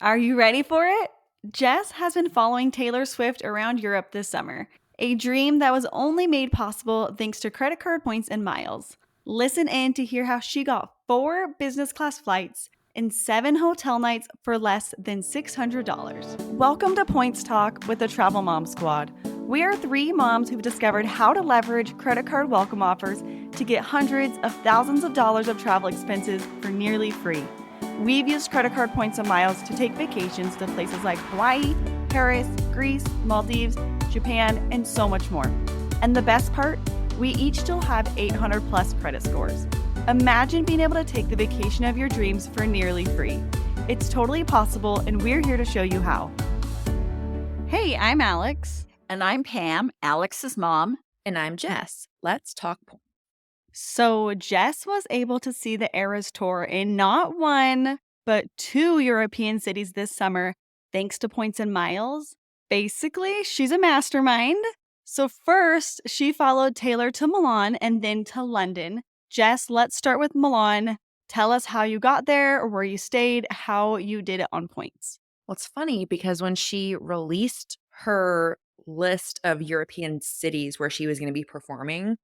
Are you ready for it? Jess has been following Taylor Swift around Europe this summer, a dream that was only made possible thanks to credit card points and miles. Listen in to hear how she got 4 business class flights and 7 hotel nights for less than $600. Welcome to Points Talk with the Travel Mom Squad. We are 3 moms who've discovered how to leverage credit card welcome offers to get hundreds of thousands of dollars of travel expenses for nearly free. We've used credit card points and miles to take vacations to places like Hawaii, Paris, Greece, Maldives, Japan, and so much more. And the best part, we each still have 800 plus credit scores. Imagine being able to take the vacation of your dreams for nearly free. It's totally possible, and we're here to show you how. Hey, I'm Alex. And I'm Pam, Alex's mom. And I'm Jess. Let's talk points. So Jess was able to see the Eras Tour in not 1, but 2 European cities this summer, thanks to points and miles. Basically, she's a mastermind. So first, she followed Taylor to Milan and then to London. Jess, let's start with Milan. Tell us how you got there, or where you stayed, how you did it on points. Well, it's funny because when she released her list of European cities where she was going to be performing,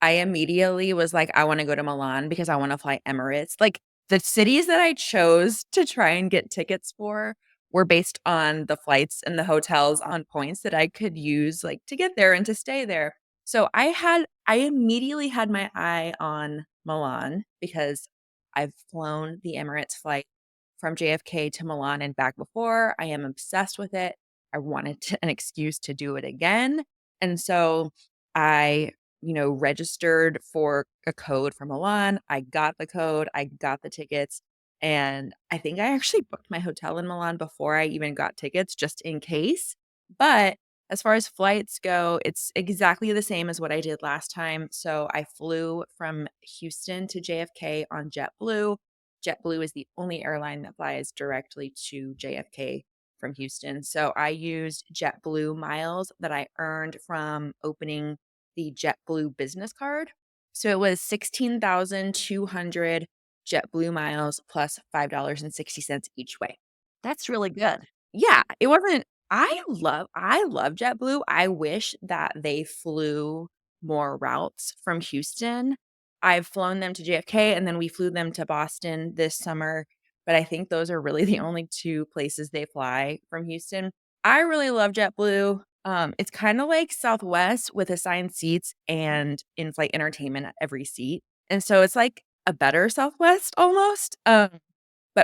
I immediately was like, I want to go to Milan because I want to fly Emirates. Like the cities that I chose to try and get tickets for were based on the flights and the hotels on points that I could use like to get there and to stay there. So I immediately had my eye on Milan because I've flown the Emirates flight from JFK to Milan and back before. I am obsessed with it. I wanted an excuse to do it again. And so I registered for a code from Milan. I got the code, I got the tickets, and I think I actually booked my hotel in Milan before I even got tickets just in case. But as far as flights go, it's exactly the same as what I did last time. So I flew from Houston to JFK on JetBlue. JetBlue is the only airline that flies directly to JFK from Houston. So I used JetBlue miles that I earned from opening the JetBlue business card. So it was 16,200 JetBlue miles plus $5.60 each way. That's really good. Yeah, it wasn't I love JetBlue. I wish that they flew more routes from Houston. I've flown them to JFK and then we flew them to Boston this summer, but I think those are really the only 2 places they fly from Houston. I really love JetBlue. It's kind of like Southwest with assigned seats and in-flight entertainment at every seat. And so it's like a better Southwest almost. But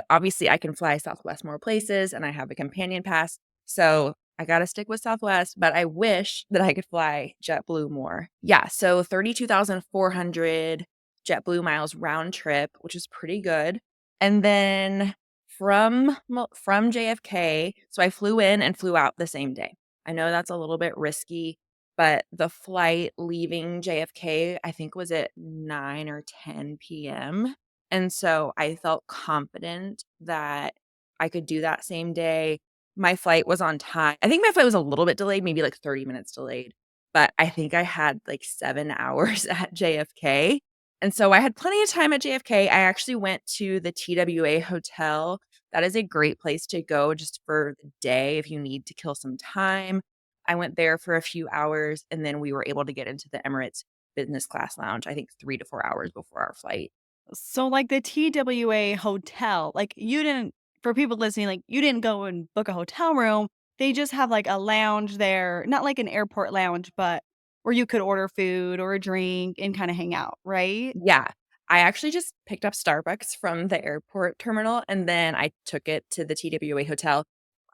obviously I can fly Southwest more places and I have a companion pass. So I got to stick with Southwest, but I wish that I could fly JetBlue more. Yeah, so 32,400 JetBlue miles round trip, which is pretty good. And then from JFK, so I flew in and flew out the same day. I know that's a little bit risky, but the flight leaving JFK, I think was at 9 or 10 p.m. And so I felt confident that I could do that same day. My flight was on time. I think my flight was a little bit delayed, maybe like 30 minutes delayed, but I think I had like 7 hours at JFK. And so I had plenty of time at JFK. I actually went to the TWA hotel. That is a great place to go just for the day if you need to kill some time. I went there for a few hours and then we were able to get into the Emirates business class lounge, I think 3 to 4 hours before our flight. So, like the TWA hotel, like you didn't, for people listening, like you didn't go and book a hotel room. They just have like a lounge there, not like an airport lounge, but where you could order food or a drink and kind of hang out, right? Yeah. I actually just picked up Starbucks from the airport terminal and then I took it to the TWA hotel.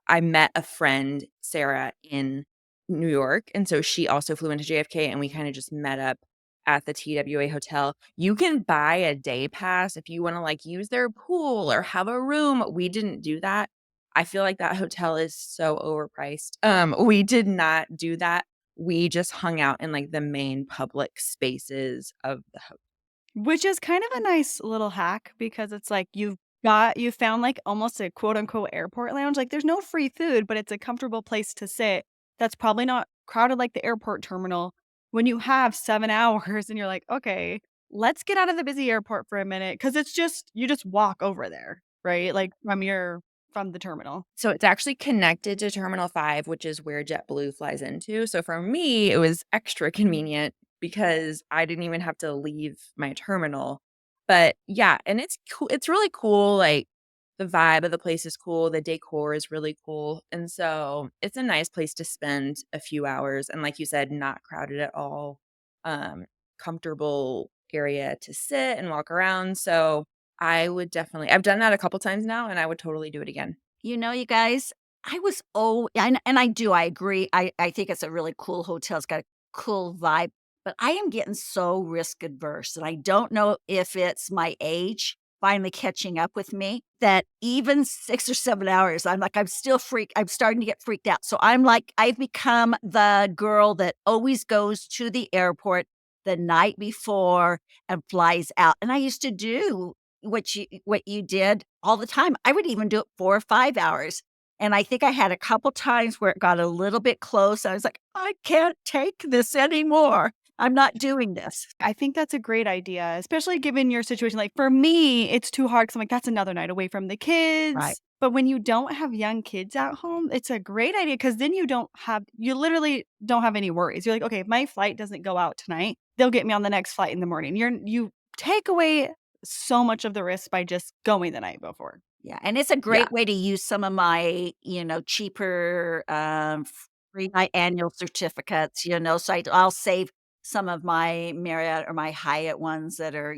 I met a friend, Sarah, in New York. And so she also flew into JFK and we kind of just met up at the TWA hotel. You can buy a day pass if you want to like use their pool or have a room. We didn't do that. I feel like that hotel is so overpriced. We did not do that. We just hung out in like the main public spaces of the hotel. Which is kind of a nice little hack because it's like you found like almost a quote unquote airport lounge. Like there's no free food, but it's a comfortable place to sit. That's probably not crowded like the airport terminal. When you have 7 hours and you're like, okay, let's get out of the busy airport for a minute. Cause it's just you just walk over there, right? Like from your from the terminal? So it's actually connected to Terminal 5, which is where JetBlue flies into. So for me, it was extra convenient because I didn't even have to leave my terminal. But yeah, and it's cool. It's really cool. Like the vibe of the place is cool. The decor is really cool. And so it's a nice place to spend a few hours. And like you said, not crowded at all. Um, Comfortable area to sit and walk around. So I would definitely, I've done that a couple times now and I would totally do it again. You guys, I was and I do, I agree. I think it's a really cool hotel. It's got a cool vibe, but I am getting so risk adverse, and I don't know if it's my age finally catching up with me that even 6 or 7 hours, I'm starting to get freaked out. So I'm like, I've become the girl that always goes to the airport the night before and flies out. And I used to do what you did all the time. I would even do it 4 or 5 hours, and I think I had a couple times where it got a little bit close. I was like, "I can't take this anymore. I'm not doing this." I think that's a great idea, especially given your situation. Like for me, it's too hard because I'm like, that's another night away from the Right. kids. But when you don't have young kids at home, it's a great idea because then you literally don't have any worries. You're like, okay, if my flight doesn't go out tonight, they'll get me on the next flight in the morning. You take away so much of the risk by just going the night before. Yeah, and it's a Yeah. great way to use some of my, cheaper, free my annual certificates, so I'll save some of my Marriott or my Hyatt ones that are,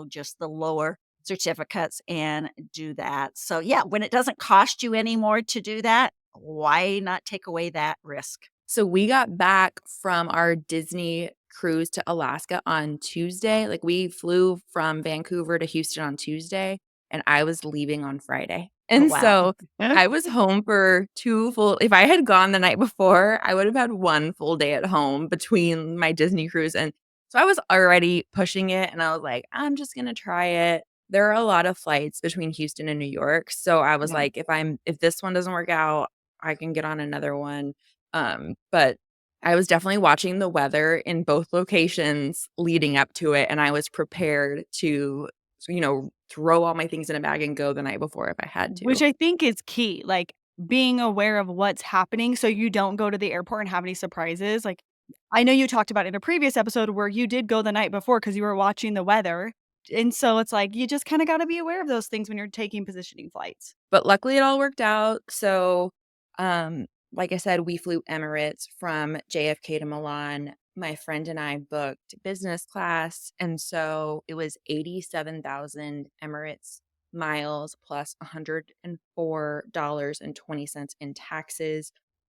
just the lower certificates and do that. So, yeah, when it doesn't cost you any more to do that, why not take away that risk? So we got back from our Disney cruise to Alaska on Tuesday. Like we flew from Vancouver to Houston on Tuesday and I was leaving on Friday. Oh, And wow. so I was home for 2 full if I had gone the night before, I would have had 1 full day at home between my Disney cruise and so I was already pushing it and I was like, I'm just going to try it. There are a lot of flights between Houston and New York. So I was Yeah. like, if this one doesn't work out, I can get on another one. But I was definitely watching the weather in both locations leading up to it, and I was prepared to, throw all my things in a bag and go the night before if I had Which to. I think is key, like, being aware of what's happening so you don't go to the airport and have any surprises, like, I know you talked about in a previous episode where you did go the night before because you were watching the weather, and so it's like, you just kinda gotta be aware of those things when you're taking positioning flights. But luckily, it all worked out. So, like I said, we flew Emirates from JFK to Milan. My friend and I booked business class, and so it was 87,000 Emirates miles plus $104.20 in taxes.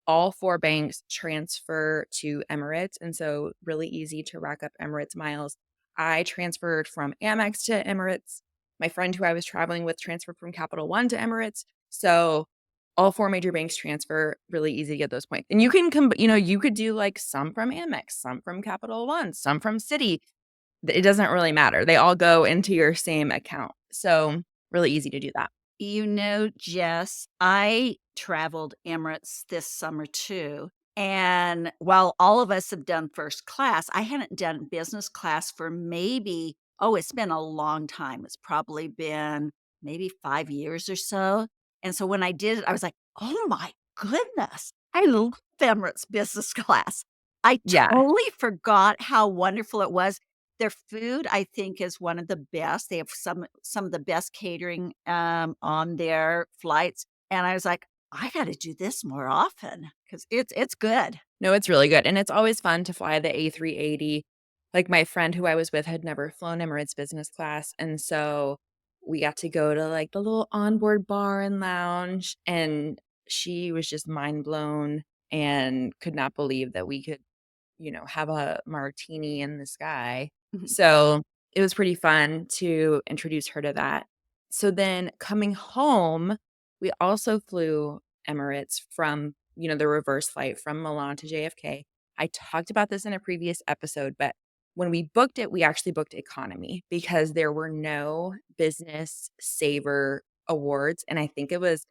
All 4 banks transfer to Emirates, and so really easy to rack up Emirates miles. I transferred from Amex to Emirates. My friend who I was traveling with transferred from Capital One to Emirates. So all 4 major banks transfer, really easy to get those points. And you can you could do like some from Amex, some from Capital One, some from Citi. It doesn't really matter. They all go into your same account. So really easy to do that. Jess, I traveled Emirates this summer too. And while all of us have done first class, I hadn't done business class for it's been a long time. It's probably been maybe 5 years or so. And so when I did it, I was like, oh my goodness, I love Emirates business class. I Yeah. totally forgot how wonderful it was. Their food, I think, is one of the best. They have some of the best catering, on their flights, and I was like, "I gotta do this more often because it's good." No, it's really good, and it's always fun to fly the A380. Like, my friend who I was with had never flown Emirates business class, and so we got to go to, like, the little onboard bar and lounge, and she was just mind blown and could not believe that we could, have a martini in the sky. Mhm. So, it was pretty fun to introduce her to that. So then coming home, we also flew Emirates from, the reverse flight from Milan to JFK. I talked about this in a previous episode, but when we booked it, we actually booked economy because there were no business saver awards. And I think it was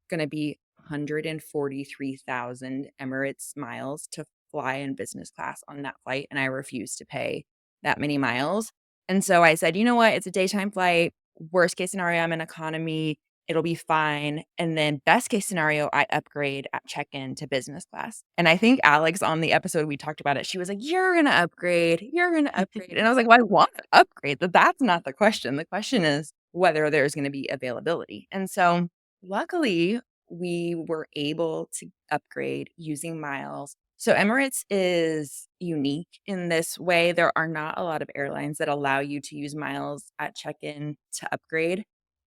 going to be 143,000 Emirates miles to fly in business class on that flight. And I refused to pay that many miles. And so I said, you know what? It's a daytime flight. Worst case scenario, I'm in economy. It'll be fine. And then best case scenario, I upgrade at check-in to business class. And I think Alex on the episode we talked about it, she was like, "You're gonna upgrade. You're gonna upgrade." And I was like, "Well, I want to upgrade, but that's not the question. The question is whether there's gonna be availability." And so luckily, we were able to upgrade using miles. So Emirates is unique in this way. There are not a lot of airlines that allow you to use miles at check-in to upgrade.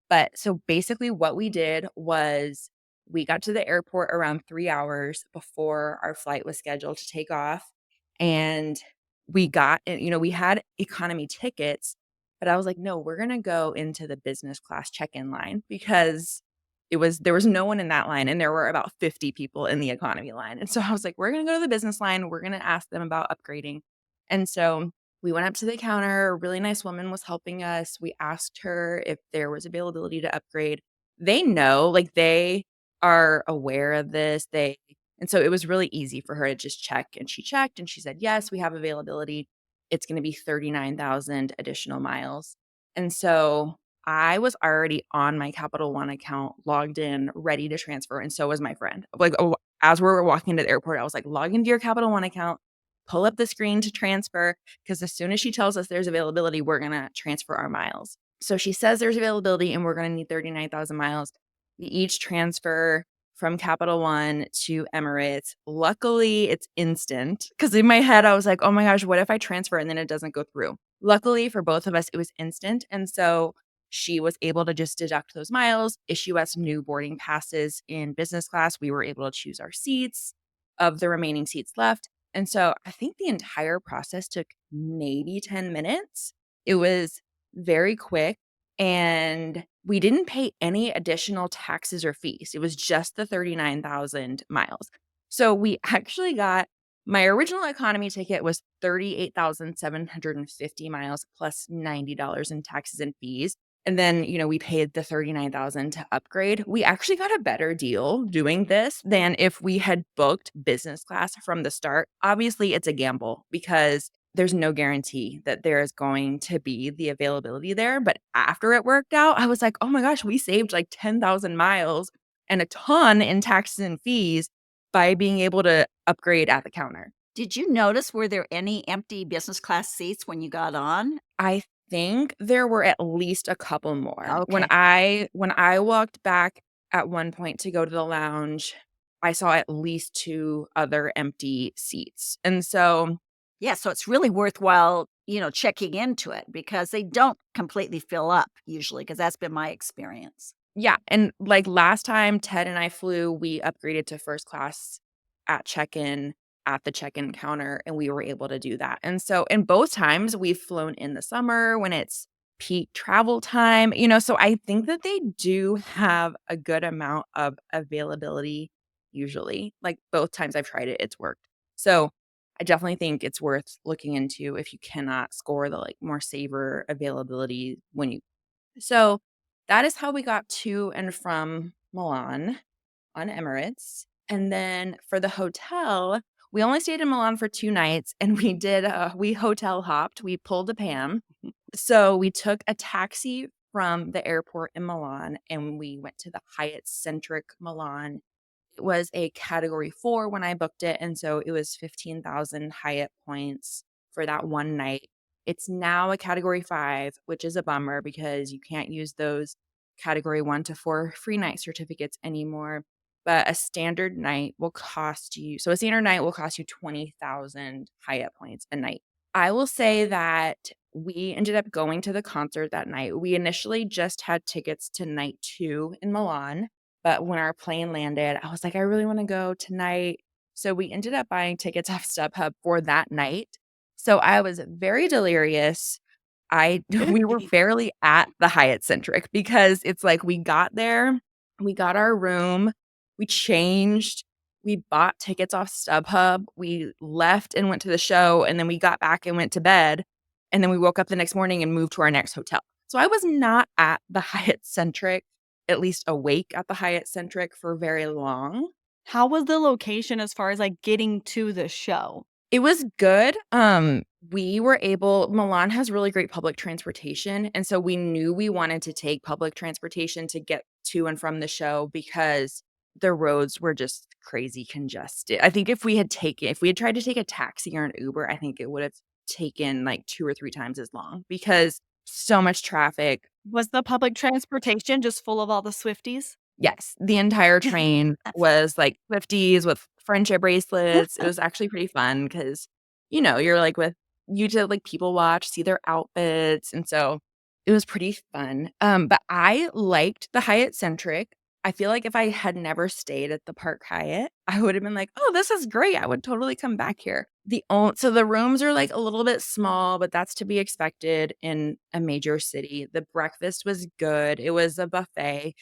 But so basically what we did was we got to the airport around 3 hours before our flight was scheduled to take off, and we had economy tickets, but I was like, "No, we're gonna go into the business class check-in line," because there was no one in that line, and there were about 50 people in the economy line, and so I was like, "We're gonna go to the business line, we're gonna ask them about upgrading." And so we went up to the counter, a really nice woman was helping us, we asked her if there was availability to upgrade. They know, like, they are aware of this, and so it was really easy for her to just check, and she checked, and she said, "Yes, we have availability. It's gonna be 39,000 additional miles." And so I was already on my Capital One account, logged in, ready to transfer, and so was my friend. Like, as we were walking into the airport, I was like, "Log into your Capital One account, pull up the screen to transfer, because as soon as she tells us there's availability, we're gonna transfer our miles." So she says there's availability, and we're gonna need 39,000 miles. We each transfer from Capital One to Emirates. Luckily, it's instant, because in my head, I was like, "Oh my gosh, what if I transfer and then it doesn't go through?" Luckily for both of us, it was instant, and so she was able to just deduct those miles, issue us new boarding passes in business class. We were able to choose our seats of the remaining seats left. And so I think the entire process took maybe 10 minutes. It was very quick, and we didn't pay any additional taxes or fees. It was just the 39,000 miles. So we actually got my original economy ticket was 38,750 miles plus $90 in taxes and fees. And then, we paid the 39,000 to upgrade. We actually got a better deal doing this than if we had booked business class from the start. Obviously, it's a gamble because there's no guarantee that there is going to be the availability there. But after it worked out, I was like, "Oh my gosh, we saved like 10,000 miles and a ton in taxes and fees by being able to upgrade at the counter." Did you notice, were there any empty business class seats when you got on? I think there were at least a couple more. When Okay. I walked back at one point to go to the lounge, I saw at least 2 other empty seats. And so, Yeah, so it's really worthwhile, checking into it because they don't completely fill up usually, because that's been my experience. yeah, and like last time Ted and I flew, we upgraded to first class at check-in at the check-in counter, and we were able to do that. And so, and both times we've flown in the summer when it's peak travel time, so I think that they do have a good amount of availability usually. Like both times I've tried it, it's worked. So I definitely think it's worth looking into if you cannot score the like more saver availability when you. So that is how we got to and from Milan on Emirates. And then for the hotel, we only stayed in Milan for 2 nights, and we hotel hopped. We pulled a Pam. So we took a taxi from the airport in Milan, and we went to the Hyatt Centric Milan. It was a category 4 when I booked it, and so it was 15,000 Hyatt points for that one night. It's now a category 5, which is a bummer because you can't use those category 1 to 4 free night certificates anymore. But a standard night will cost you 20,000 Hyatt points a night. I will say that we ended up going to the concert that night. We initially just had tickets to night 2 in Milan, but when our plane landed, I was like, "I really wanna go tonight." So we ended up buying tickets off StubHub for that night. So I was very delirious. I we were barely at the Hyatt Centric because it's like we got there, we got our room, we changed, we bought tickets off StubHub, we left and went to the show, and then we got back and went to bed, and then we woke up the next morning and moved to our next hotel. So I was not at the Hyatt Centric, at least awake at the Hyatt Centric for very long. How was the location as far as like getting to the show? It was good. Milan has really great public transportation, and so we knew we wanted to take public transportation to get to and from the show because the roads were just crazy congested. I think if we had tried to take a taxi or an Uber, I think it would have taken like 2 or 3 times as long because so much traffic. Was the public transportation just full of all the Swifties? Yes, the entire train was like Swifties with friendship bracelets. It was actually pretty fun because, you're like with you to like people watch, see their outfits, and so it was pretty fun. But I liked the Hyatt Centric. I feel like if I had never stayed at the Park Hyatt, I would have been like, "Oh, this is great. I would totally come back here." So the rooms are like a little bit small, but that's to be expected in a major city. The breakfast was good. It was a buffet.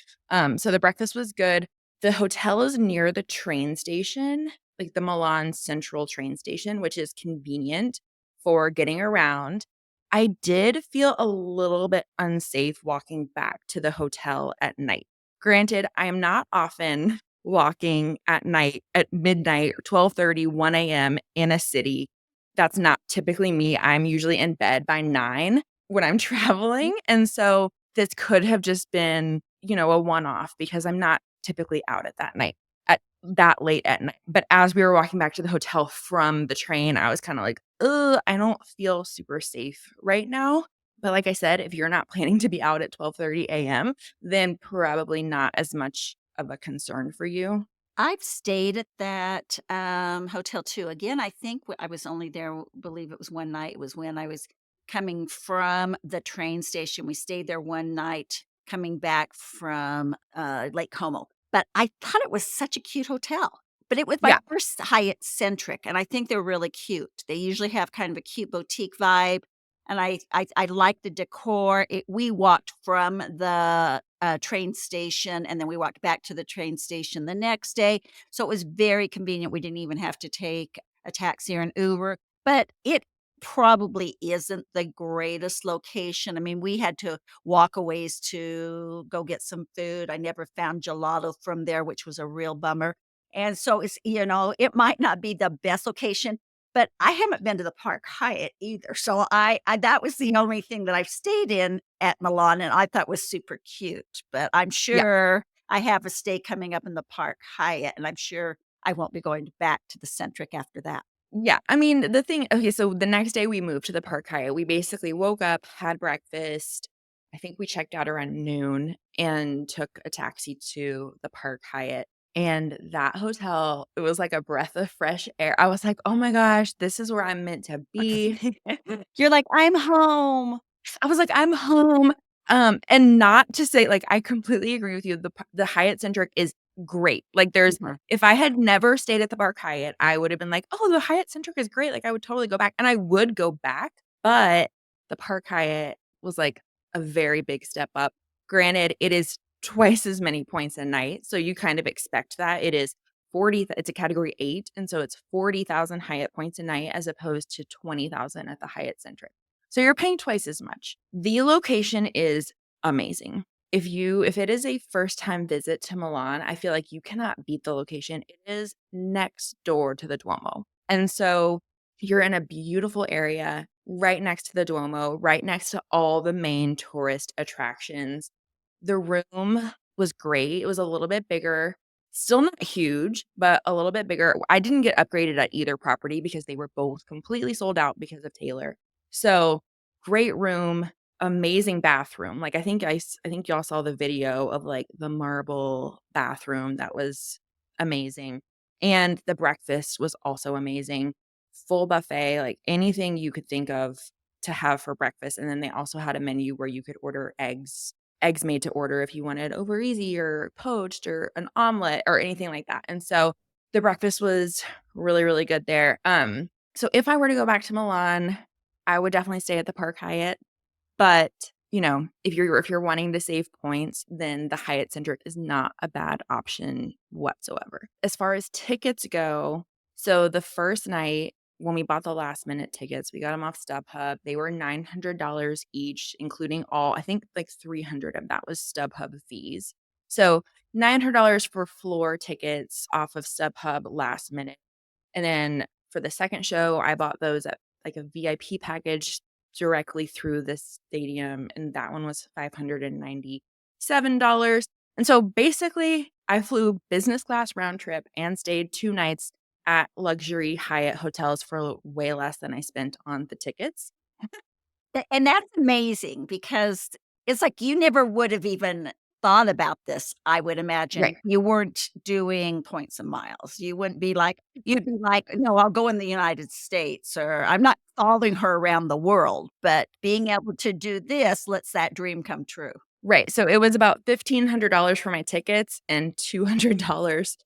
So the breakfast was good. The hotel is near the train station, like the Milan Central train station, which is convenient for getting around. I did feel a little bit unsafe walking back to the hotel at night. Granted, I am not often walking at night at midnight or 12:30, 1 a.m. in a city. That's not typically me. I'm usually in bed by 9 when I'm traveling. And so this could have just been, a one-off because I'm not typically out at that late at night. But as we were walking back to the hotel from the train, I was kind of like, ugh, I don't feel super safe right now. But like I said, if you're not planning to be out at 12:30 a.m., then probably not as much of a concern for you. I've stayed at that, hotel too. Again, I think I was only there, believe it was one night. It was when I was coming from the train station. We stayed there one night coming back from, Lake Como. But I thought it was such a cute hotel. But it was my Yeah. first Hyatt Centric, and I think they're really cute. They usually have kind of a cute boutique vibe, and I like the decor. We walked from the train station, and then we walked back to the train station the next day. So it was very convenient. We didn't even have to take a taxi or an Uber, but it probably isn't the greatest location. I mean, we had to walk a ways to go get some food. I never found gelato from there, which was a real bummer. And so it might not be the best location, but I haven't been to the Park Hyatt either. So I that was the only thing that I've stayed in at Milan, and I thought was super cute. But I'm Yeah. sure I have a stay coming up in the Park Hyatt, and I'm sure I won't be going back to the Centric after that. Yeah. I mean, okay, so the next day we moved to the Park Hyatt. We basically woke up, had breakfast. I think we checked out around noon and took a taxi to the Park Hyatt. And that hotel, it was like a breath of fresh air. I was like, oh my gosh, this is where I'm meant to be. You're like, "I'm home." I was like, "I'm home." And not to say like, I completely agree with you. The Hyatt Centric is great. Like, Mhm. if I had never stayed at the Park Hyatt, I would have been like, "Oh, the Hyatt Centric is great." Like, I would totally go back, and I would go back, but the Park Hyatt was, like, a very big step up. Granted, it is twice as many points a night, so you kind of expect that. It's a category 8, and so it's 40,000 Hyatt points a night as opposed to 20,000 at the Hyatt Centric. So you're paying twice as much. The location is amazing. If it is a first time visit to Milan, I feel like you cannot beat the location. It is next door to the Duomo. And so you're in a beautiful area right next to the Duomo, right next to all the main tourist attractions. The room was great. It was a little bit bigger, still not huge, but a little bit bigger. I didn't get upgraded at either property because they were both completely sold out because of Taylor. So, great room, amazing bathroom. Like, I think y'all saw the video of, like, the marble bathroom that was amazing, and the breakfast was also amazing. Full buffet, like, anything you could think of to have for breakfast, and then they also had a menu where you could order eggs made to order if you wanted over easy or poached or an omelet or anything like that, and so the breakfast was really, really good there. So if I were to go back to Milan, I would definitely stay at the Park Hyatt, but, if you're wanting to save points, then the Hyatt Centric is not a bad option whatsoever. As far as tickets go, so the first night when we bought the last minute tickets, we got them off StubHub. They were $900 each, including I think like 300 of that was StubHub fees. So $900 for floor tickets off of StubHub last minute. And then for the second show, I bought those at like a VIP package directly through the stadium, and that one was $597. And so basically, I flew business class round trip and stayed 2 nights at luxury Hyatt hotels for way less than I spent on the tickets. And that's amazing because it's like you never would have even thought about this, I would imagine. Right. If you weren't doing points and miles. You wouldn't be like you'd be like, "No, I'll go in the United States," or "I'm not following her around the world," but being able to do this lets that dream come true. Right, so it was about $1,500 for my tickets and $200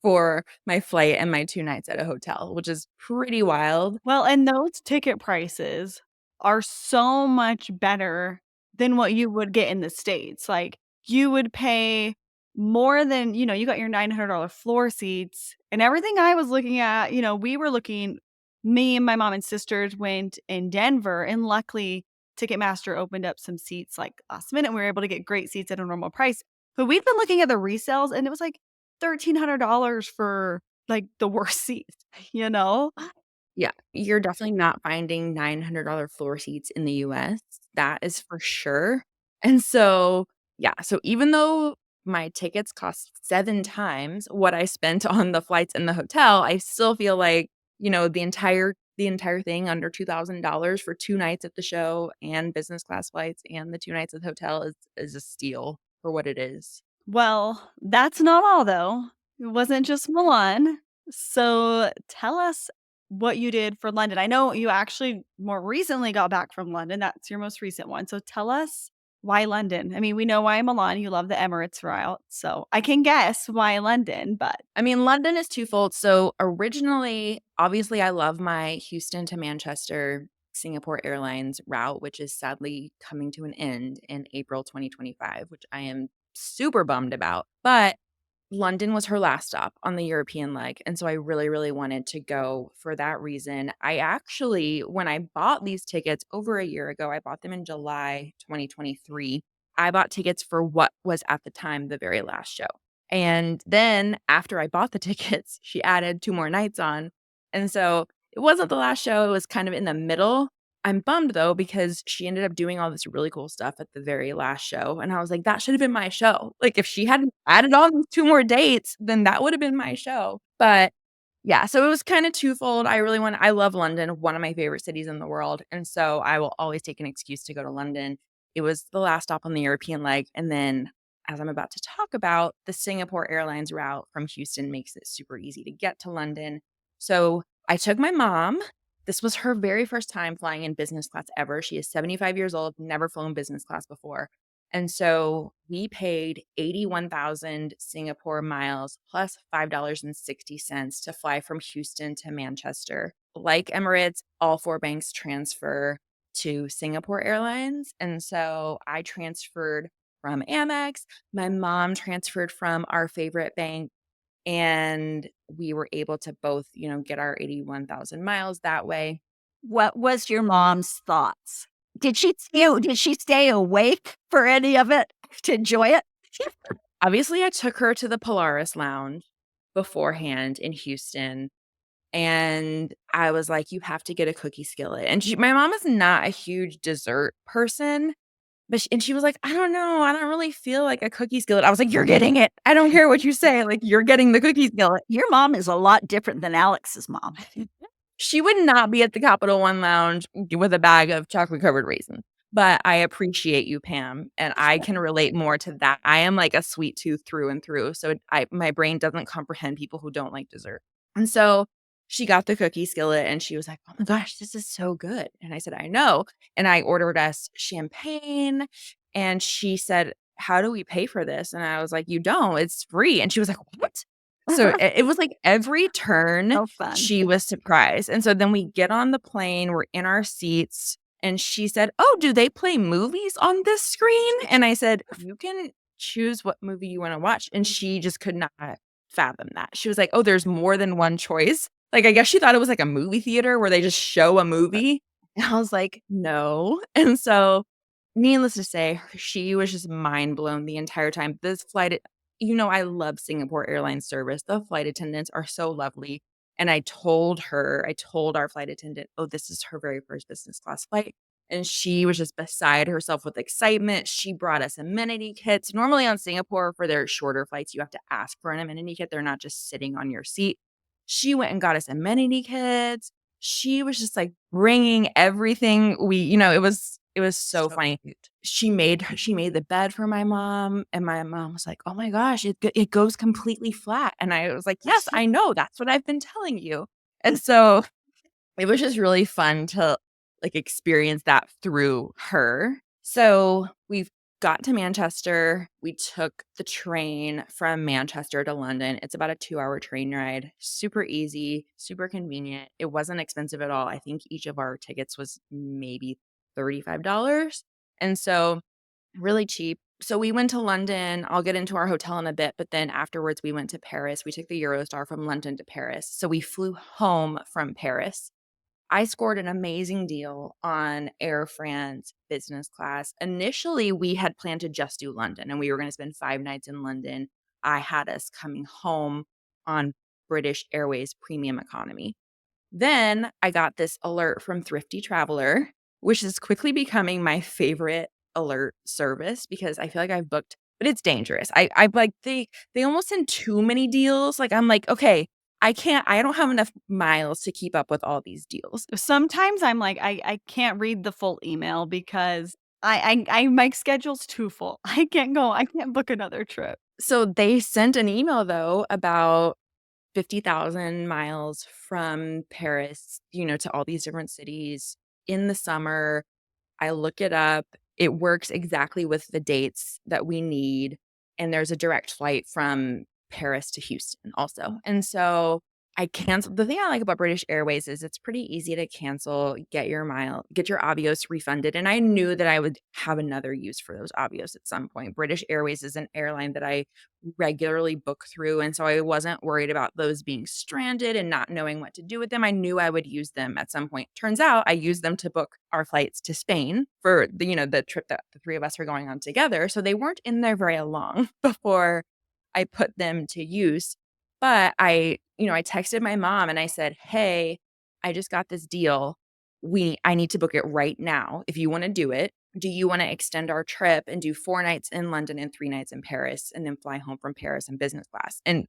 for my flight and my 2 nights at a hotel, which is pretty wild. Well, and those ticket prices are so much better than what you would get in the States. Like, you would pay more than, you got your $900 floor seats and everything I was looking at, me and my mom and sisters went in Denver, and luckily Ticketmaster opened up some seats like last minute. We were able to get great seats at a normal price. But we've been looking at the resales and it was like $1,300 for like the worst seats, you know? Yeah, you're definitely not finding $900 floor seats in the US, that is for sure, and so, yeah, so even though my tickets cost 7 times what I spent on the flights and the hotel, I still feel like, the entire thing under $2,000 for 2 nights at the show and business class flights and the 2 nights at the hotel is a steal for what it is. Well, that's not all though. It wasn't just Milan. So tell us what you did for London. I know you actually more recently got back from London. That's your most recent one. So tell us why London. I mean, we know why Milan. You love the Emirates route. So I can guess why London, but I mean, London is twofold. So originally, obviously, I love my Houston to Manchester Singapore Airlines route, which is sadly coming to an end in April 2025, which I am super bummed about. But London was her last stop on the European leg, and so I really, really wanted to go for that reason. I actually, when I bought these tickets over a year ago, I bought them in July 2023. I bought tickets for what was at the time the very last show. And then after I bought the tickets, she added 2 more nights on. And so it wasn't the last show, it was kind of in the middle. I'm bummed though because she ended up doing all this really cool stuff at the very last show, and I was like, "That should have been my show." Like, if she hadn't added on these 2 more dates, then that would have been my show. But, yeah, so it was kinda twofold. I love London, one of my favorite cities in the world, and so I will always take an excuse to go to London. It was the last stop on the European leg, and then, as I'm about to talk about, the Singapore Airlines route from Houston makes it super easy to get to London. So, I took my mom. This was her very first time flying in business class ever. She is 75 years old, never flown business class before. And so we paid 81,000 Singapore miles plus $5.60 to fly from Houston to Manchester. Like Emirates, all 4 banks transfer to Singapore Airlines. And so I transferred from Amex. My mom transferred from our favorite bank, and we were able to both, get our 81,000 miles that way. What was your mom's thoughts? Did she stay awake for any of it to enjoy it? Obviously, I took her to the Polaris Lounge beforehand in Houston, and I was like, "You have to get a cookie skillet." And my mom is not a huge dessert person, but she was like, "I don't know, I don't really feel like a cookie skillet." I was like, "You're getting it. I don't care what you say, like, you're getting the cookie skillet." Your mom is a lot different than Alex's mom. She would not be at the Capital One Lounge with a bag of chocolate covered raisins, but I appreciate you, Pam, and I can relate more to that. I am like a sweet tooth through and through, so my brain doesn't comprehend people who don't like dessert. And so she got the cookie skillet and she was like, "Oh my gosh, this is so good." And I said, "I know." And I ordered us champagne, and she said, "How do we pay for this?" And I was like, "You don't, it's free." And she was like, "What?" So it was like every turn So fun. she was surprised. And so then we get on the plane, we're in our seats, and she said, "Oh, do they play movies on this screen?" And I said, "You can choose what movie you wanna watch." And she just could not fathom that. She was like, "Oh, there's more than one choice?" Like, I guess she thought it was like a movie theater where they just show a movie. And I was like, "No." And so, needless to say, she was just mind blown the entire time. This flight I love Singapore Airlines service. The flight attendants are so lovely. And I told our flight attendant, "Oh, this is her very first business class flight." and she was just beside herself with excitement. She brought us amenity kits. Normally on Singapore, for their shorter flights, you have to ask for an amenity kit. They're not just sitting on your seat. She went and got us amenity kits. She was just like bringing everything it was so funny. Cute. She made the bed for my mom, and my mom was like, "Oh my gosh, it goes completely flat." And I was like, "Yes, I know. That's what I've been telling you." And so it was just really fun to like experience that through her. So we've got to Manchester. We took the train from Manchester to London. It's about a 2-hour train ride. Super easy, super convenient. It wasn't expensive at all. I think each of our tickets was maybe $35. And so really cheap. So we went to London. I'll get into our hotel in a bit, but then afterwards we went to Paris. We took the Eurostar from London to Paris. So we flew home from Paris. I scored an amazing deal on Air France business class. Initially, we had planned to just do London, and we were going to spend 5 nights in London. I had us coming home on British Airways premium economy. Then I got this alert from Thrifty Traveler, which is quickly becoming my favorite alert service because I feel like I've booked, but it's dangerous. I like they almost send too many deals. Like I'm like, okay, I don't have enough miles to keep up with all these deals. Sometimes I'm like, I can't read the full email because my schedule's too full. I can't go. I can't book another trip. So they sent an email though about 50,000 miles from Paris, to all these different cities in the summer. I look it up. It works exactly with the dates that we need. And there's a direct flight from Paris to Houston also. And so I canceled. The thing I like about British Airways is it's pretty easy to cancel, get your Avios refunded. And I knew that I would have another use for those Avios at some point. British Airways is an airline that I regularly book through. And so I wasn't worried about those being stranded and not knowing what to do with them. I knew I would use them at some point. Turns out I used them to book our flights to Spain for the trip that the three of us were going on together. So they weren't in there very long before I put them to use. But I texted my mom and I said, "Hey, I just got this deal. I need to book it right now. If you want to do it, do you want to extend our trip and do 4 nights in London and 3 nights in Paris and then fly home from Paris in business class?" And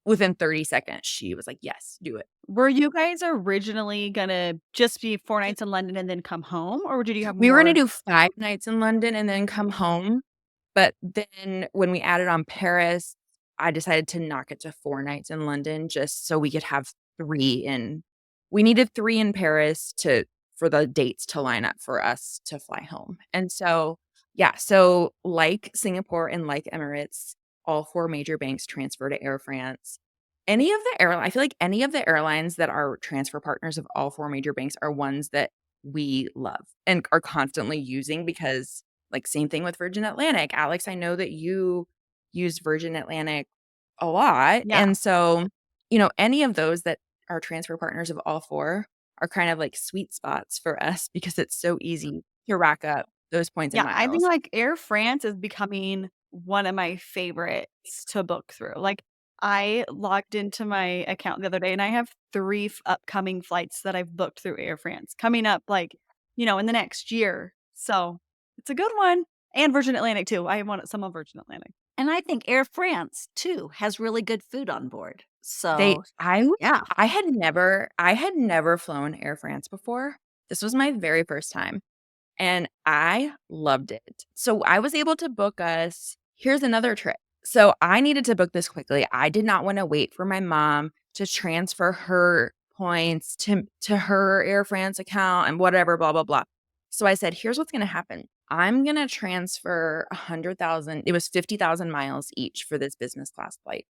within 30 seconds, she was like, "Yes, do it." Were you guys originally gonna just be 4 nights in London and then come home, or did you have We were going more? to do 5 nights in London and then come home. But then when we added on Paris, I decided to knock it to 4 nights in London just so we could have 3 in we needed 3 in Paris for the dates to line up for us to fly home. And so, yeah, so like Singapore and like Emirates, all 4 major banks transfer to Air France. I feel like any of the airlines that are transfer partners of all 4 major banks are ones that we love and are constantly using because like, same thing with Virgin Atlantic. Alex, I know that you use Virgin Atlantic a lot, Yeah. and so, any of those that are transfer partners of all 4 are kind of like sweet spots for us because it's so easy to rack up those points and Yeah, I think, miles. like, Air France is becoming one of my favorites to book through. Like, I logged into my account the other day, and I have 3 upcoming flights that I've booked through Air France coming up, like, in the next year. So, it's a good one. And Virgin Atlantic too. I want some of Virgin Atlantic. And I think Air France too has really good food on board. They So, I w yeah. I had never flown Air France before. This was my very first time. And I loved it. So I was able to book us here's another trip. So I needed to book this quickly. I did not wanna wait for my mom to transfer her points to her Air France account and whatever, blah, blah, blah. So I said, "Here's what's gonna happen. I'm gonna transfer 100,000" it was 50,000 miles each for this business class flight.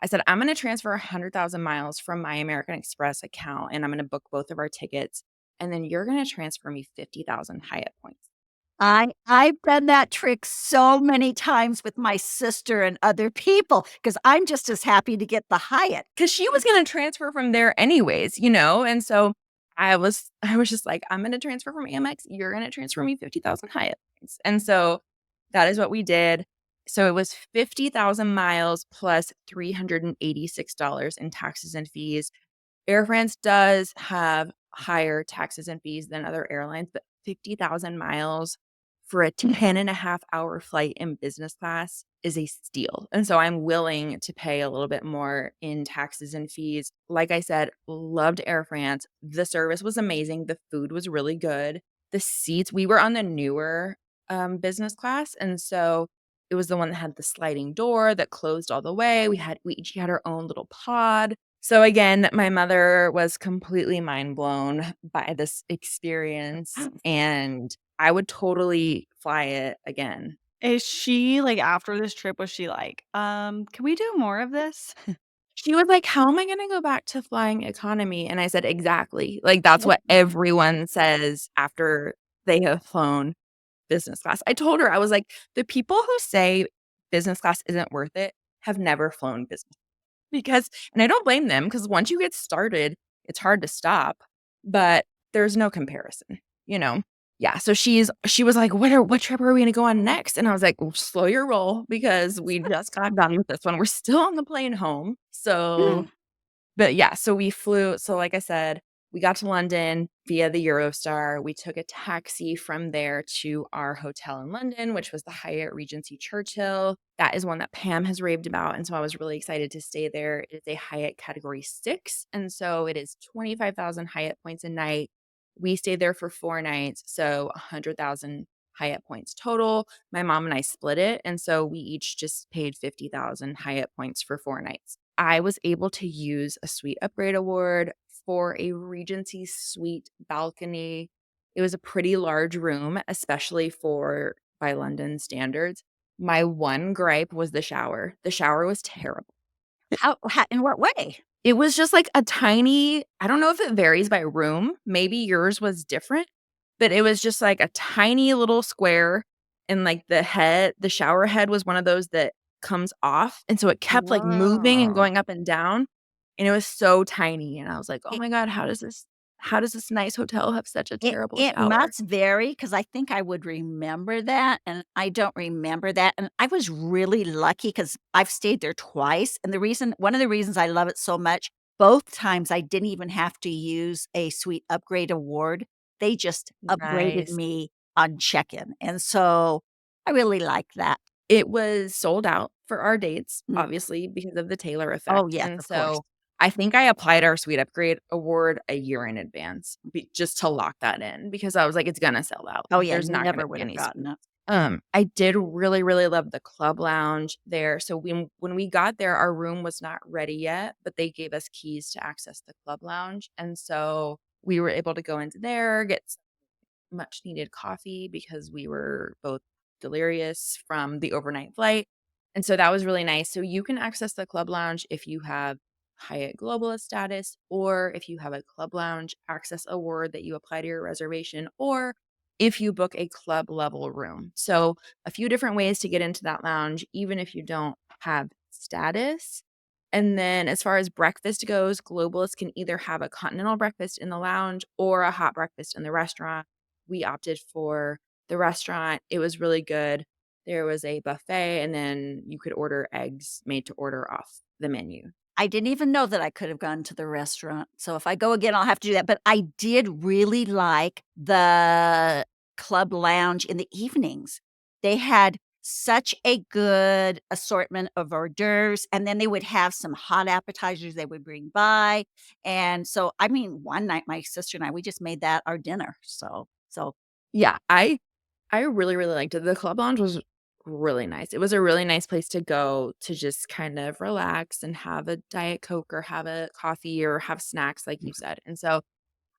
I said, "I'm gonna transfer 100,000 miles from my American Express account, and I'm gonna book both of our tickets, and then you're gonna transfer me 50,000 Hyatt points." I've done that trick so many times with my sister and other people because 'cause I'm just as happy to get the Hyatt. Because she was gonna transfer from there anyways, and so I was just like, "I'm gonna transfer from Amex, you're gonna transfer me 50,000 Hyatt points." And so that is what we did. So it was 50,000 miles plus $386 in taxes and fees. Air France does have higher taxes and fees than other airlines, but 50,000 miles for a 10.5-hour flight in business class is a steal. And so I'm willing to pay a little bit more in taxes and fees. Like I said, loved Air France. The service was amazing. The food was really good. The seats, we were on the newer business class. And so it was the one that had the sliding door that closed all the way. We each had our own little pod. So again, my mother was completely mind blown by this experience, and I would totally fly it again. Is she like after this trip, was she like, can we do more of this? She was like, "How am I gonna go back to flying economy?" And I said, "Exactly." Like, that's what everyone says after they have flown business class. I told her, I was like, "The people who say business class isn't worth it have never flown business." Because and I don't blame them because once you get started, it's hard to stop, but there's no comparison, you know? Yeah, so she was like, What trip are we gonna go on next?" And I was like, "Well, slow your roll because we just got done with this one. We're still on the plane home." So but yeah, so we flew so like I said, we got to London via the Eurostar. We took a taxi from there to our hotel in London, which was the Hyatt Regency Churchill. That is one that Pam has raved about, and so I was really excited to stay there. It is a Hyatt Category 6, and so it is 25,000 Hyatt points a night. We stayed there for 4 nights, so 100,000 Hyatt points total. My mom and I split it, and so we each just paid 50,000 Hyatt points for 4 nights. I was able to use a suite upgrade award for a Regency suite balcony. It was a pretty large room, especially for by London standards. My one gripe was the shower. The shower was terrible. How in what way? It was just like a tiny I don't know if it varies by room, maybe yours was different, but it was just like a tiny little square and like the shower head was one of those that comes off, and so it kept like moving and Whoa. going up and down, and it was so tiny, and I was like, "Oh It my god, how does this nice hotel have such a it terrible it shower?" must vary because I think I would remember that, and I don't remember that, and I was really lucky because 'cause I've stayed there twice, and the reason one of the reasons I love it so much, both times I didn't even have to use a suite upgrade award. They just upgraded Nice. me on check-in, and so I really like that. It was sold out for our dates, Mm. obviously, because of the Taylor Oh, effect, yes, and of course. so I think I applied our Suite Upgrade award a year in advance just to lock that in because I was like, "It's gonna sell out. Oh, yeah, There's not gonna never be would have any gotten suites." it. I did really, really love the club lounge there, so when we got there, our room was not ready yet, but they gave us keys to access the club lounge, and so we were able to go into there, get much needed coffee because we were both delirious from the overnight flight. And so that was really nice. So you can access the club lounge if you have Hyatt Globalist status, or if you have a club lounge access award that you apply to your reservation, or if you book a club level room. So a few different ways to get into that lounge, even if you don't have status. And then as far as breakfast goes, Globalists can either have a continental breakfast in the lounge or a hot breakfast in the restaurant. We opted for the restaurant. It was really good. There was a buffet, and then you could order eggs made to order off the menu. I didn't even know that I could have gone to the restaurant, so if I go again, I'll have to do that, but I did really like the club lounge in the evenings. They had such a good assortment of hors d'oeuvres, and then they would have some hot appetizers they would bring by, and so, I mean, one night, my sister and I, we just made that our dinner, so Yeah, I really, really liked it. The club lounge was really nice. It was a really nice place to go to just kind of relax and have a Diet Coke or have a coffee or have snacks, like you said. And so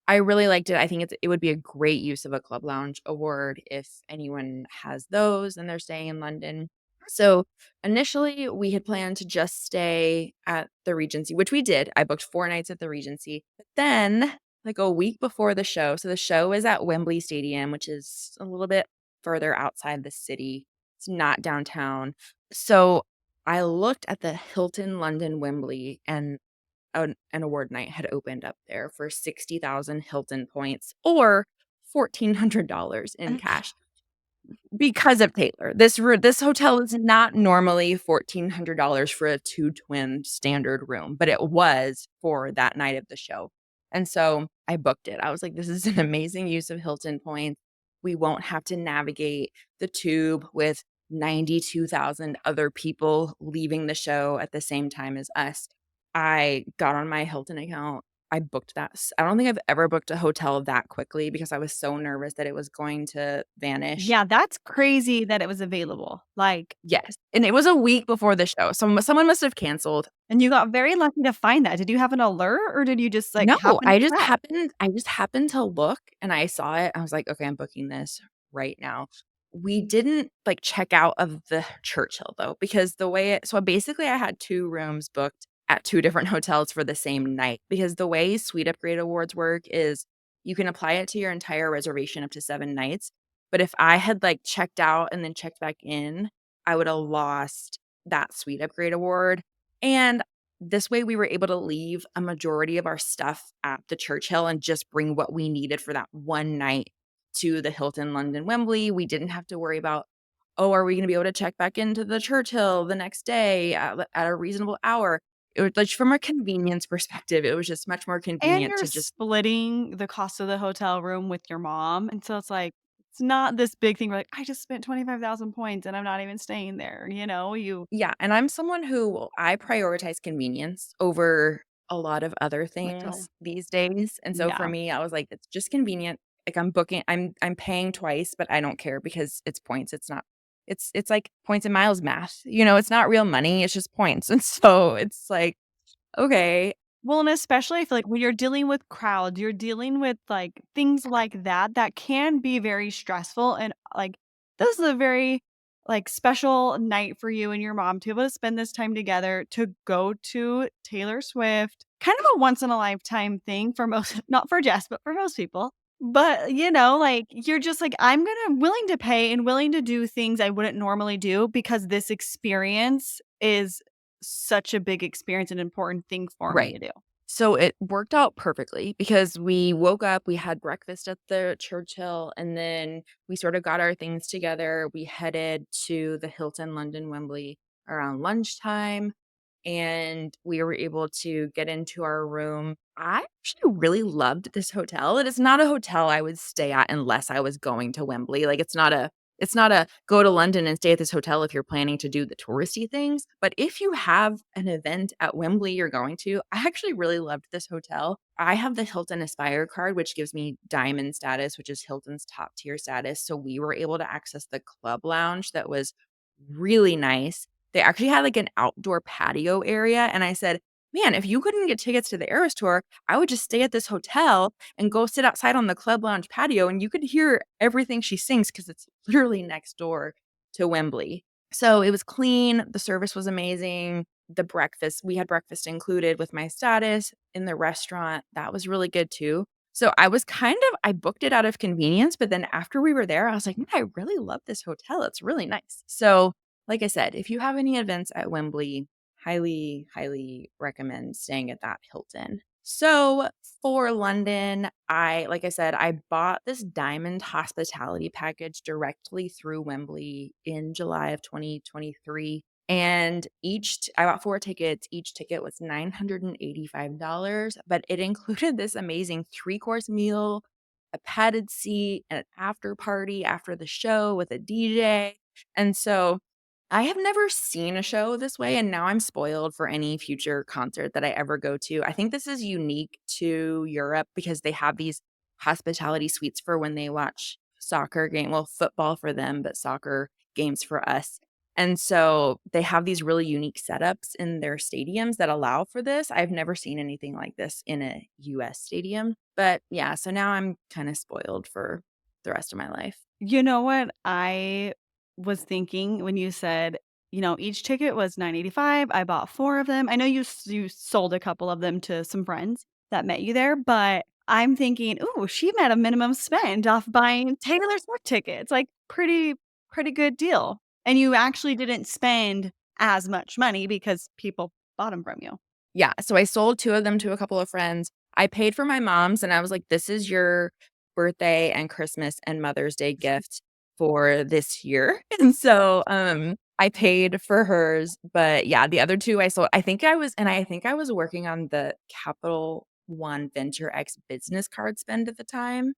I really liked it. I think it would be a great use of a club lounge award if anyone has those and they're staying in London. So initially, we had planned to just stay at the Regency, which we did. I booked 4 nights at the Regency. But then, like a week before the show, so the show is at Wembley Stadium, which is a little bit further outside the city. It's not downtown. So I looked at the Hilton London Wembley, and an award night had opened up there for 60,000 Hilton points or $1,400 in cash because of Taylor. This hotel is not normally $1,400 for a 2 twin standard room, but it was for that night of the show. And so I booked it. I was like, this is an amazing use of Hilton points. We won't have to navigate the tube with 92,000 other people leaving the show at the same time as us. I got on my Hilton account. I booked that. I don't think I've ever booked a hotel that quickly because I was so nervous that it was going to vanish. Yeah, that's crazy that it was available. Like, Yes, and it was a week before the show, so someone must have canceled. and you got very lucky to find that. Did you have an alert or did you just, like, No, happen to check? I just happened to look and I saw it. I was like, "Okay, I'm booking this right now." We didn't, like, check out of the Churchill, though, because the way it so basically, I had 2 rooms booked at 2 different hotels for the same night, because the way Suite Upgrade Awards work is you can apply it to your entire reservation up to 7 nights, but if I had, like, checked out and then checked back in, I would have lost that Suite Upgrade award, and this way we were able to leave a majority of our stuff at the Churchill and just bring what we needed for that one night to the Hilton London Wembley. We didn't have to worry about, "Oh, are we gonna be able to check back into the Churchill the next day at a reasonable hour?" It was like, from a convenience perspective, it was just much more And convenient you're to just splitting the cost of the hotel room with your mom, and so it's like, it's not this big thing where, like, "I just spent 25,000 points and I'm not even staying there," you know? You Yeah, and I'm someone who I prioritize convenience over a lot of other literally. things these days, and so for Yeah, me, I was like, "It's just convenient." Like, I'm paying twice, but I don't care because it's points, it's not it's like points and miles math, it's not real money, it's just points, and so it's like, "Okay." well, and especially I feel like when you're dealing with crowds, you're dealing with, like, things like that, that can be very stressful, and, like, this is a very, like, special night for you and your mom to be able to spend this time together to go to Taylor Swift, kind of a once in a lifetime thing for most not for Jess, but for most people. But, like, you're just like, I'm willing to pay and willing to do things I wouldn't normally do because this experience is such a big experience and important thing for me Right. to do. So it worked out perfectly because we woke up, we had breakfast at the Churchill, and then we sort of got our things together. We headed to the Hilton London Wembley around lunchtime, and we were able to get into our room. I actually really loved this hotel. It is not a hotel I would stay at unless I was going to Wembley. Like, it's not a go to London and stay at this hotel if you're planning to do the touristy things. But if you have an event at Wembley you're going to, I actually really loved this hotel. I have the Hilton Aspire card, which gives me diamond status, which is Hilton's top tier status. So we were able to access the club lounge that was really nice. They actually had like an outdoor patio area. And I said, "Man, if you couldn't get tickets to the Eras Tour, I would just stay at this hotel and go sit outside on the club lounge patio and you could hear everything she sings because it's literally next door to Wembley." So it was clean, the service was amazing, the breakfast we had breakfast included with my status in the restaurant, that was really good too. So I booked it out of convenience, but then after we were there, I was like, "Man, I really love this hotel, it's really nice." So, like I said, if you have any events at Wembley, highly, highly recommend staying at that Hilton. So for London, like I said, I bought this diamond hospitality package directly through Wembley in July of 2023. And I bought 4 tickets. Each ticket was $985, but it included this amazing 3-course meal, a padded seat, and an after party after the show with a DJ. And so I have never seen a show this way, and now I'm spoiled for any future concert that I ever go to. I think this is unique to Europe because they have these hospitality suites for when they watch soccer game, well, football for them, but soccer games for us. And so they have these really unique setups in their stadiums that allow for this. I've never seen anything like this in a US stadium. But yeah, so now I'm kind of spoiled for the rest of my life. You know what I was thinking when you said, each ticket was 9.85. I bought 4 of them. I know you sold a couple of them to some friends that met you there, but I'm thinking, "Ooh, she met a minimum spend off buying Taylor Swift tickets." Like, pretty good deal. And you actually didn't spend as much money because people bought them from you. Yeah, so I sold 2 of them to a couple of friends. I paid for my mom's, and I was like, "This is your birthday and Christmas and Mother's Day gift for this year." And so, I paid for hers, but yeah, the other 2 I sold. I think I was working on the Capital One Venture X business card spend at the time,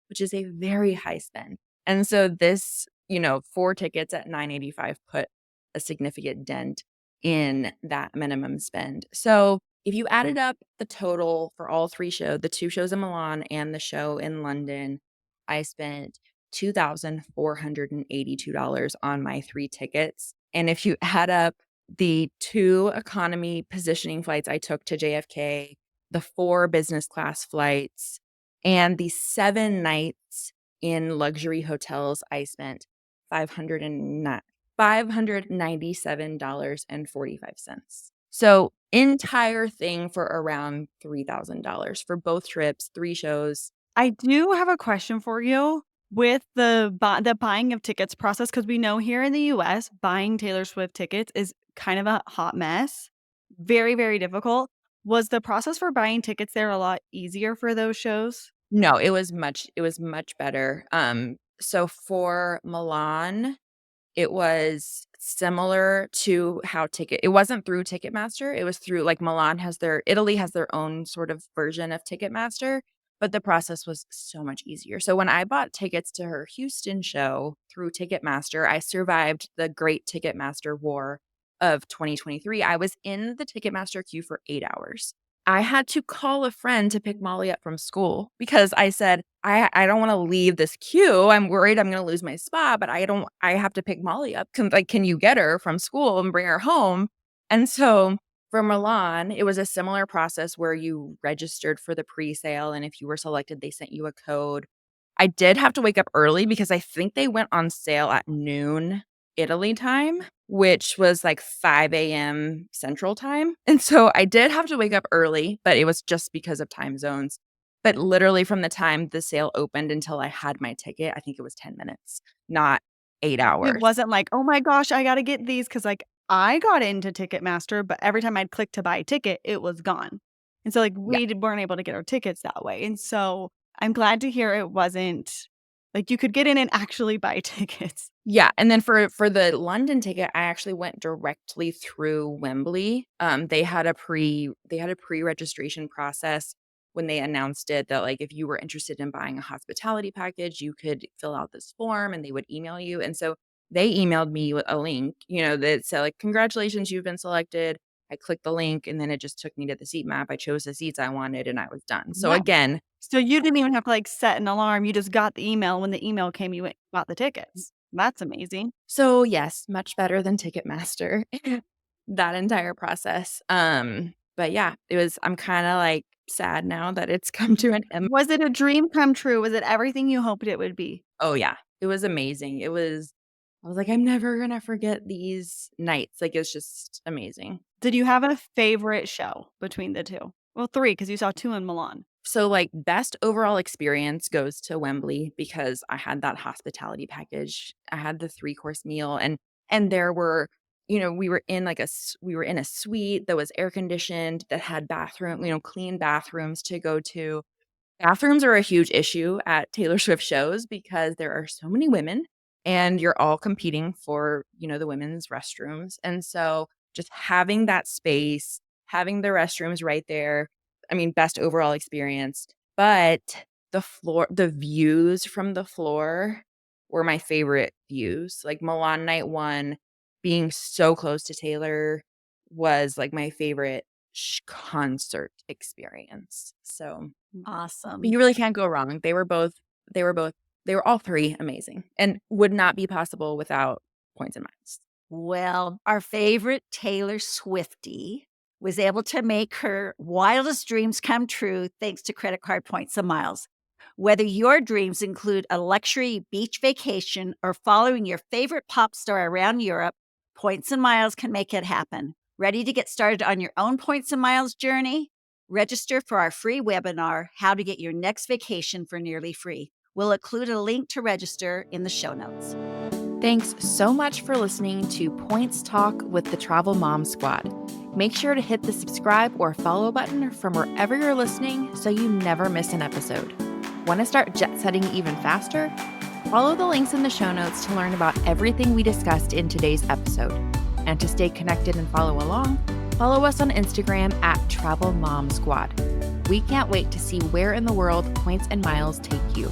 which is a very high spend. And so this, 4 tickets at $9.85 put a significant dent in that minimum spend. So if you added up the total for all 3 shows, the 2 shows in Milan and the show in London, I spent $2,482 on my 3 tickets. And if you add up the 2 economy positioning flights I took to JFK, the 4 business class flights, and the 7 nights in luxury hotels, I spent $597.45. So entire thing for around $3,000 for both trips, 3 shows. I do have a question for you with the buying of tickets process, because we know here in the US, buying Taylor Swift tickets is kind of a hot mess. Very, very difficult. Was the process for buying tickets there a lot easier for those shows? No, it was much better. So for Milan, it was similar to how it wasn't through Ticketmaster, it was through, like, Italy has their own sort of version of Ticketmaster, but the process was so much easier. So when I bought tickets to her Houston show through Ticketmaster, I survived the great Ticketmaster war of 2023. I was in the Ticketmaster queue for 8 hours. I had to call a friend to pick Molly up from school because I said, I don't wanna leave this queue. I'm worried I'm gonna lose my spot, but I have to pick Molly up. Can you get her from school and bring her home?" And so for Milan, it was a similar process where you registered for the presale, and if you were selected, they sent you a code. I did have to wake up early because I think they went on sale at noon Italy time, which was like 5 a.m. Central Time. And so I did have to wake up early, but it was just because of time zones. But literally from the time the sale opened until I had my ticket, I think it was 10 minutes, not 8 It hours. wasn't like, "Oh my gosh, I gotta get these," because like, I got into Ticketmaster, but every time I'd click to buy a ticket, it was gone. And so, like, Yeah. weren't able to get our tickets that way, and so I'm glad to hear it wasn't like, you could get in and actually buy tickets. Yeah, and then for the London ticket, I actually went directly through Wembley. They had a pre-registration process when they announced it that, like, if you were interested in buying a hospitality package, you could fill out this form and they would email you. And so they emailed me with a link, that said, like, "Congratulations, you've been selected." I clicked the link and then it just took me to the seat map. I chose the seats I wanted and I was done. So Yeah. again, So you didn't even have to, like, set an alarm, you just got the email, when the email came, you went bought the tickets. That's amazing. so yes, much better than Ticketmaster. That entire process. But yeah, I'm kinda, like, sad now that it's come to an end. Was it a dream come true? Was it everything you hoped it would be? Oh, yeah. It was amazing. I was like, "I'm never gonna forget these nights." Like, it's just amazing. Did you have a favorite show between the 2? Well, 3 because you saw 2 in Milan. So, like, best overall experience goes to Wembley because I had that hospitality package. I had the 3-course meal and there were we were in a suite that was air conditioned, that had clean bathrooms to go to. Bathrooms are a huge issue at Taylor Swift shows because there are so many women and you're all competing for, the women's restrooms. And so just having that space, having the restrooms right there, I mean, best overall experience. But the views from the floor were my favorite views. Like Milan night 1, being so close to Taylor was like my favorite concert experience. So Awesome. but you really can't go wrong. They were all 3 amazing and would not be possible without points and miles. Well, our favorite Taylor Swiftie was able to make her wildest dreams come true thanks to credit card points and miles. Whether your dreams include a luxury beach vacation or following your favorite pop star around Europe, points and miles can make it happen. Ready to get started on your own points and miles journey? Register for our free webinar, How to Get Your Next Vacation for Nearly Free. We'll include a link to register in the show notes. Thanks so much for listening to Points Talk with the Travel Mom Squad. Make sure to hit the subscribe or follow button from wherever you're listening so you never miss an episode. Want to start jet setting even faster? Follow the links in the show notes to learn about everything we discussed in today's episode. And to stay connected and follow along, follow us on Instagram at Travel Mom Squad. We can't wait to see where in the world points and miles take you.